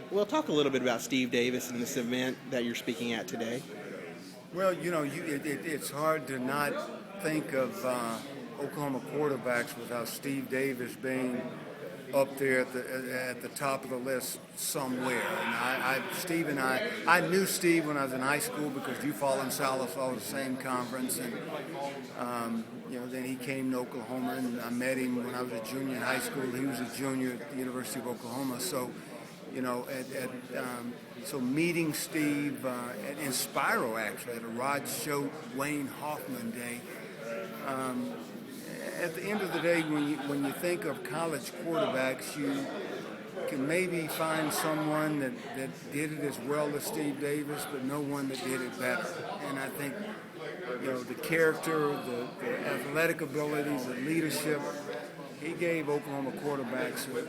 Well, talk a little bit about Steve Davis and this event that you're speaking at today. Well, it's hard to not think of Oklahoma quarterbacks without Steve Davis being up there at the top of the list somewhere. And Steve and I knew Steve when I was in high school because Eufaula and Sallisaw was the same conference, and then he came to Oklahoma, and I met him when I was a junior in high school. He was a junior at the University of Oklahoma, so. So meeting Steve in Spiro, actually, at a Rod Schote, Wayne Hoffman day. At the end of the day, when you think of college quarterbacks, you can maybe find someone that did it as well as Steve Davis, but no one that did it better. And I think, the character, the athletic abilities, the leadership, he gave Oklahoma quarterbacks a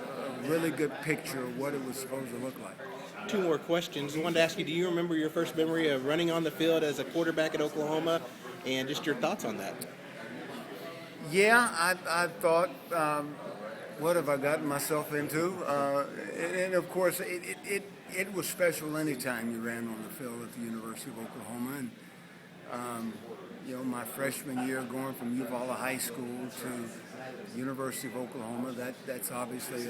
really good picture of what it was supposed to look like. Two more questions. I wanted to ask you, do you remember your first memory of running on the field as a quarterback at Oklahoma, and just your thoughts on that? Yeah, I thought, what have I gotten myself into? And of course, it was special anytime you ran on the field at the University of Oklahoma. And, my freshman year going from Eufaula High School to University of Oklahoma, that's obviously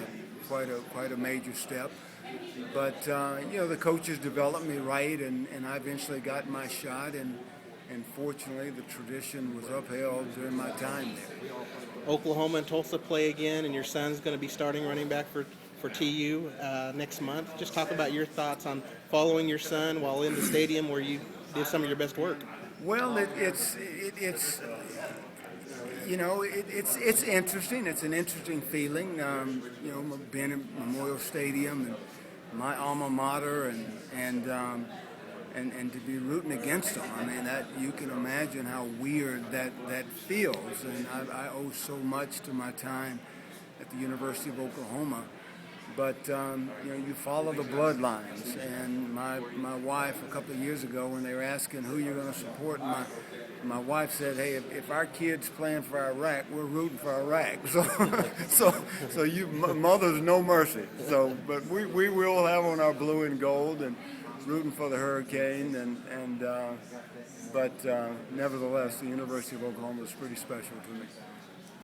quite a major step. But, the coaches developed me right, and I eventually got my shot, and fortunately the tradition was upheld during my time there. Oklahoma and Tulsa play again, and your son's going to be starting running back for TU next month. Just talk about your thoughts on following your son while in the stadium where you did some of your best work. Well, it's interesting. It's an interesting feeling. Being in Memorial Stadium and my alma mater, and to be rooting against them. I mean, that you can imagine how weird that feels. And I owe so much to my time at the University of Oklahoma. But you follow the bloodlines. And my wife, a couple of years ago, when they were asking who you're going to support, my wife said, "Hey, if our kid's playing for Iraq, we're rooting for Iraq." So you mothers no mercy. But we will have on our blue and gold and rooting for the Hurricane, but nevertheless, the University of Oklahoma is pretty special to me.